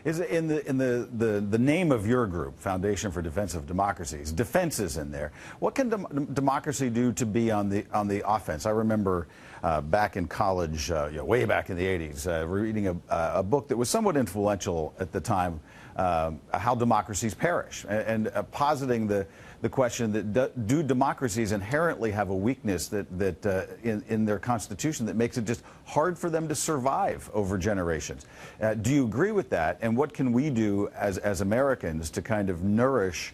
Is in the name of your group, Foundation for Defense of Democracies, defense is in there. What can democracy do to be on the offense? I remember back in college, way back in the 80s, reading a book that was somewhat influential at the time, How Democracies Perish, and positing the question that do democracies inherently have a weakness that in their constitution that makes it just hard for them to survive over generations. Do you agree with that? And what can we do as Americans to kind of nourish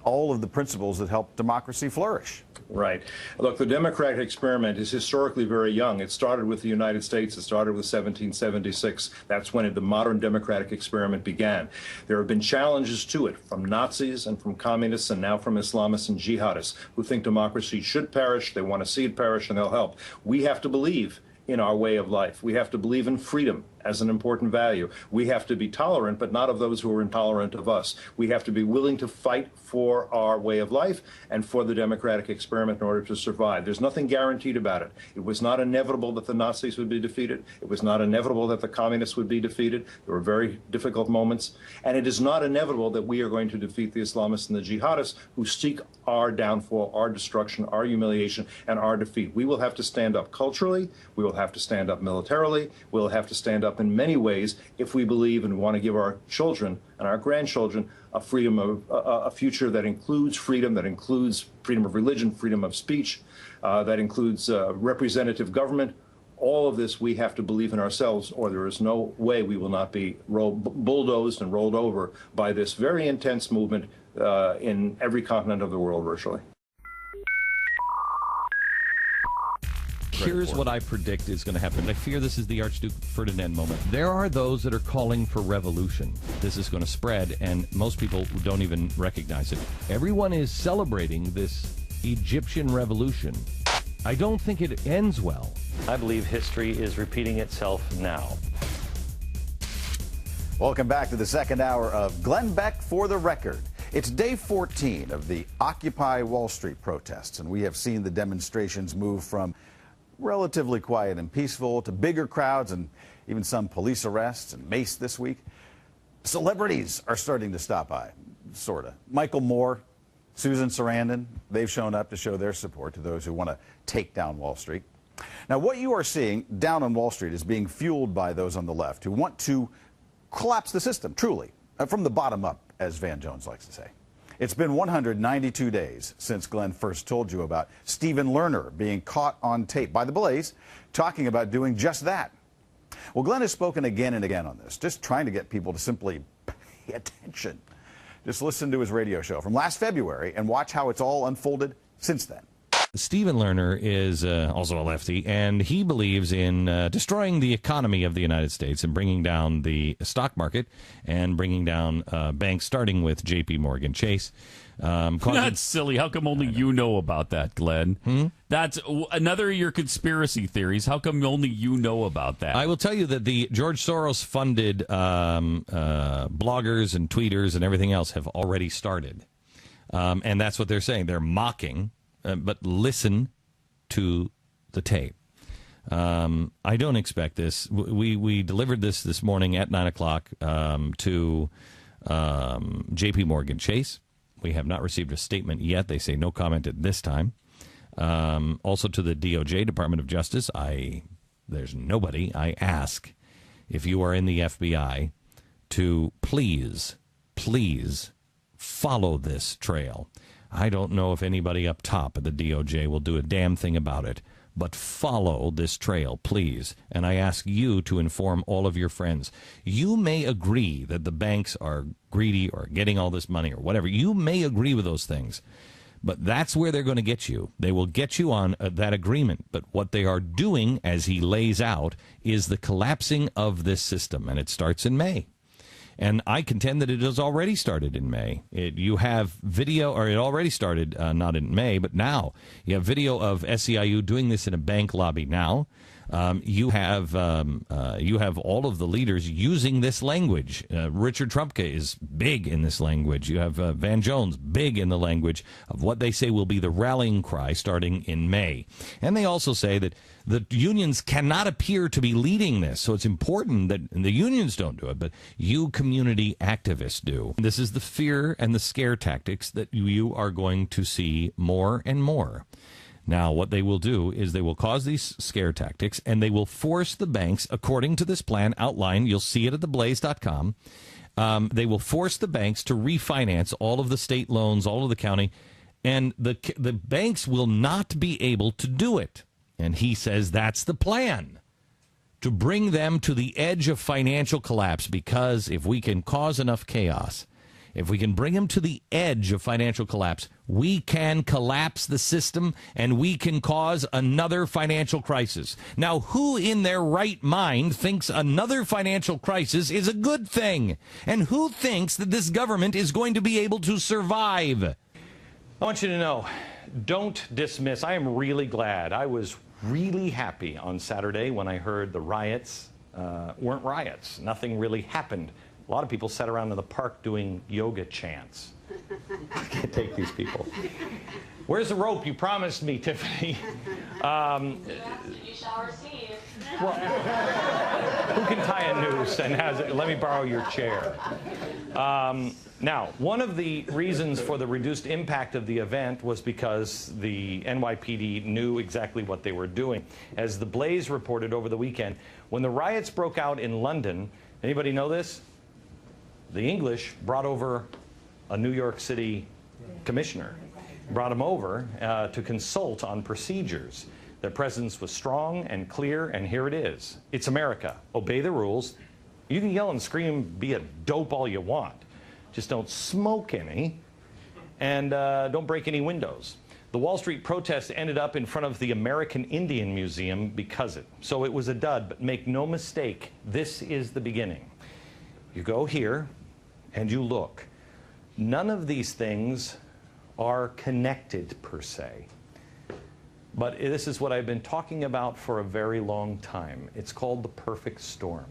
all of the principles that help democracy flourish? Right. Look, the democratic experiment is historically very young. It started with the United States. It started with 1776. That's when the modern democratic experiment began. There have been challenges to it from Nazis and from communists and now from Islamists and jihadists who think democracy should perish. They want to see it perish, and they'll help. We have to believe in our way of life. We have to believe in freedom as an important value. We have to be tolerant, but not of those who are intolerant of us. We have to be willing to fight for our way of life and for the democratic experiment in order to survive. There's nothing guaranteed about it. It was not inevitable that the Nazis would be defeated. It was not inevitable that the communists would be defeated. There were very difficult moments. And it is not inevitable that we are going to defeat the Islamists and the jihadists who seek our downfall, our destruction, our humiliation, and our defeat. We will have to stand up culturally. We will have to stand up militarily. We'll have to stand up in many ways if we believe and want to give our children and our grandchildren a freedom of a future that includes freedom of religion, freedom of speech, that includes representative government. All of this we have to believe in ourselves, or there is no way we will not be bulldozed and rolled over by this very intense movement in every continent of the world virtually. Here's what I predict is going to happen. I fear this is the Archduke Ferdinand moment. There are those that are calling for revolution. This is going to spread, and most people don't even recognize it. Everyone is celebrating this Egyptian revolution. I don't think it ends well. I believe history is repeating itself now. Welcome back to the second hour of Glenn Beck for the Record. It's day 14 of the Occupy Wall Street protests, and we have seen the demonstrations move from relatively quiet and peaceful to bigger crowds and even some police arrests and mace this week. Celebrities are starting to stop by, sort of. Michael Moore, Susan Sarandon, they've shown up to show their support to those who want to take down Wall Street. Now, what you are seeing down on Wall Street is being fueled by those on the left who want to collapse the system, truly, from the bottom up, as Van Jones likes to say. It's been 192 days since Glenn first told you about Stephen Lerner being caught on tape by the Blaze talking about doing just that. Well, Glenn has spoken again and again on this, just trying to get people to simply pay attention. Just listen to his radio show from last February and watch how it's all unfolded since then. Stephen Lerner is also a lefty, and he believes in destroying the economy of the United States and bringing down the stock market and bringing down banks, starting with J.P. Morgan Chase. That's silly. How come only you know about that, Glenn? That's another of your conspiracy theories. How come only you know about that? I will tell you that the George Soros-funded bloggers and tweeters and everything else have already started. And that's what they're saying. They're mocking. But listen to the tape. I don't expect this. We delivered this morning at 9 o'clock to J.P. Morgan Chase. We have not received a statement yet. They say no comment at this time. Also to the DOJ, Department of Justice. There's nobody. I ask if you are in the FBI to please follow this trail. I don't know if anybody up top at the DOJ will do a damn thing about it, but follow this trail, please. And I ask you to inform all of your friends. You may agree that the banks are greedy or getting all this money or whatever. You may agree with those things, but that's where they're going to get you. They will get you on that agreement. But what they are doing, as he lays out, is the collapsing of this system, and it starts in May. And I contend that it has already started in May. You have video, or it already started not in May, but now. You have video of SEIU doing this in a bank lobby now. You have all of the leaders using this language. Richard Trumka is big in this language. You have Van Jones big in the language of what they say will be the rallying cry starting in May. And they also say that the unions cannot appear to be leading this. So it's important that the unions don't do it, but you community activists do. This is the fear and the scare tactics that you are going to see more and more. Now, what they will do is they will cause these scare tactics, and they will force the banks, according to this plan outlined, you'll see it at theblaze.com, they will force the banks to refinance all of the state loans, all of the county, and the banks will not be able to do it. And he says that's the plan, to bring them to the edge of financial collapse, because if we can cause enough chaos, if we can bring them to the edge of financial collapse, we can collapse the system and we can cause another financial crisis. Now, who in their right mind thinks another financial crisis is a good thing? And who thinks that this government is going to be able to survive? I want you to know, don't dismiss. I am really glad. I was really happy on Saturday when I heard the riots weren't riots. Nothing really happened. A lot of people sat around in the park doing yoga chants. I can't take these people. Where's the rope you promised me, Tiffany? You shall receive. Well, who can tie a noose and has it? Let me borrow your chair. Now, one of the reasons for the reduced impact of the event was because the NYPD knew exactly what they were doing. As the Blaze reported over the weekend, when the riots broke out in London, anybody know this? The English brought over a New York City commissioner, brought him over to consult on procedures. Their presence was strong and clear, and here it is. It's America. Obey the rules. You can yell and scream, be a dope all you want. Just don't smoke any, and don't break any windows. The Wall Street protest ended up in front of the American Indian Museum because it. So it was a dud, but make no mistake, this is the beginning. You go here, and you look. None of these things are connected per se. But this is what I've been talking about for a very long time. It's called the perfect storm.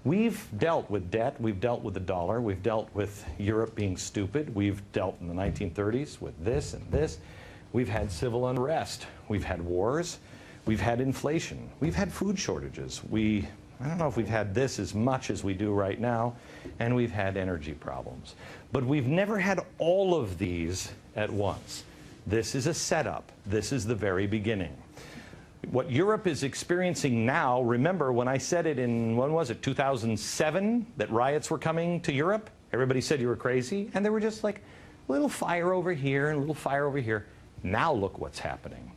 We've dealt with debt, we've dealt with the dollar, we've dealt with Europe being stupid, we've dealt in the 1930s with this and this. We've had civil unrest, we've had wars, we've had inflation, we've had food shortages. I don't know if we've had this as much as we do right now, and we've had energy problems. But we've never had all of these at once. This is a setup. This is the very beginning. What Europe is experiencing now, remember when I said it in, when was it, 2007, that riots were coming to Europe? Everybody said you were crazy, and they were just like, a little fire over here and a little fire over here. Now look what's happening.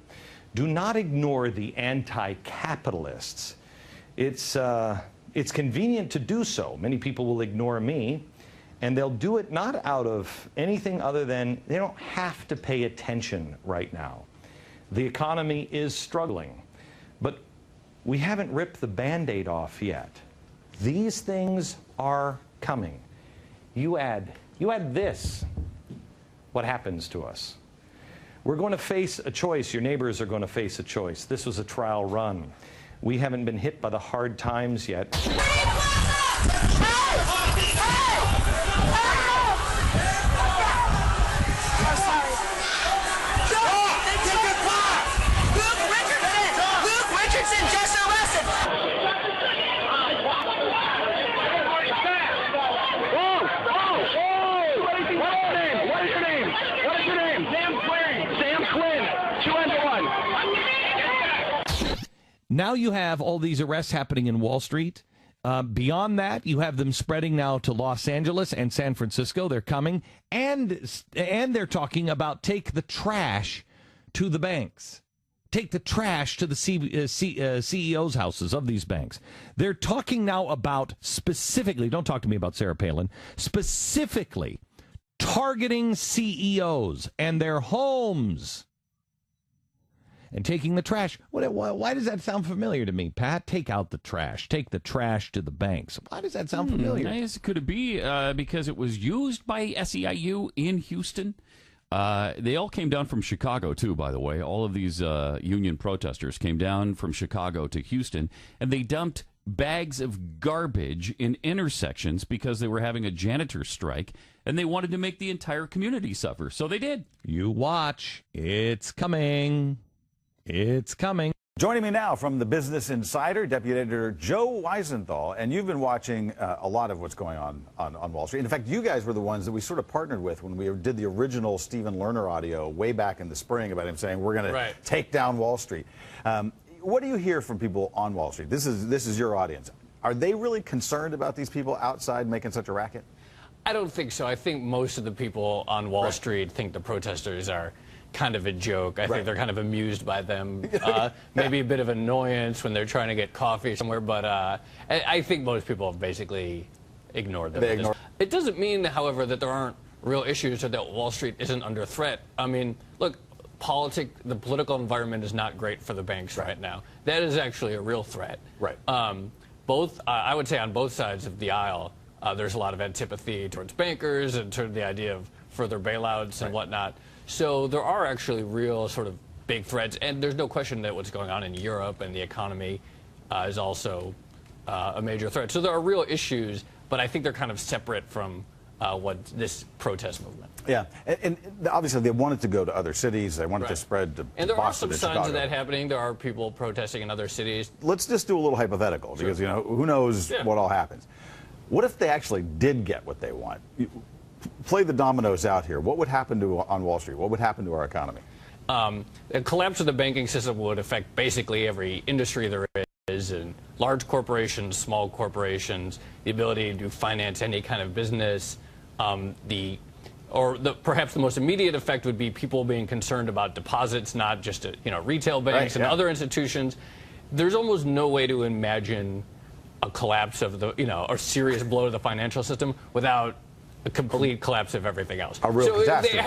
Do not ignore the anti-capitalists. It's convenient to do so. Many people will ignore me, and they'll do it not out of anything other than they don't have to pay attention right now. The economy is struggling, but we haven't ripped the Band-Aid off yet. These things are coming. You add this, what happens to us? We're going to face a choice. Your neighbors are going to face a choice. This was a trial run. We haven't been hit by the hard times yet. Now you have all these arrests happening in Wall Street. Beyond that, you have them spreading now to Los Angeles and San Francisco. They're coming, and they're talking about take the trash to the banks. Take the trash to the CEOs' houses of these banks. They're talking now about specifically, don't talk to me about Sarah Palin, specifically targeting CEOs and their homes. And taking the trash. Why does that sound familiar to me, Pat? Take out the trash. Take the trash to the banks. Why does that sound familiar? Could it be because it was used by SEIU in Houston? They all came down from Chicago, too, by the way. All of these union protesters came down from Chicago to Houston, and they dumped bags of garbage in intersections because they were having a janitor strike, and they wanted to make the entire community suffer. So they did. You watch. It's coming. It's coming. Joining me now from the Business Insider, Deputy Editor Joe Weisenthal, and you've been watching a lot of what's going on Wall Street. In fact, you guys were the ones that we sort of partnered with when we did the original Stephen Lerner audio way back in the spring about him saying we're going to take down Wall Street. What do you hear from people on Wall Street? This is your audience. Are they really concerned about these people outside making such a racket? I don't think so. I think most of the people on Wall Street think the protesters are kind of a joke. I think they're kind of amused by them. Maybe a bit of annoyance when they're trying to get coffee somewhere, but I think most people have basically ignored them. It doesn't mean, however, that there aren't real issues or that Wall Street isn't under threat. I mean, look, the political environment is not great for the banks right now. That is actually a real threat. I would say on both sides of the aisle, there's a lot of antipathy towards bankers and toward the idea of further bailouts and whatnot. So there are actually real sort of big threats, and there's no question that what's going on in Europe and the economy is also a major threat. So there are real issues, but I think they're kind of separate from what this protest movement. Yeah, and obviously they wanted to go to other cities. They wanted to spread to and there Boston are some signs of that happening. There are people protesting in other cities. Let's just do a little hypothetical because you know who knows what all happens. What if they actually did get what they want? Play the dominoes out here. What would happen on Wall Street? What would happen to our economy? A collapse of the banking system would affect basically every industry there is, and large corporations, small corporations, the ability to finance any kind of business. Perhaps the most immediate effect would be people being concerned about deposits, not just retail banks and other institutions. There's almost no way to imagine a collapse of or serious blow to the financial system without a complete collapse of everything else. A real catastrophe.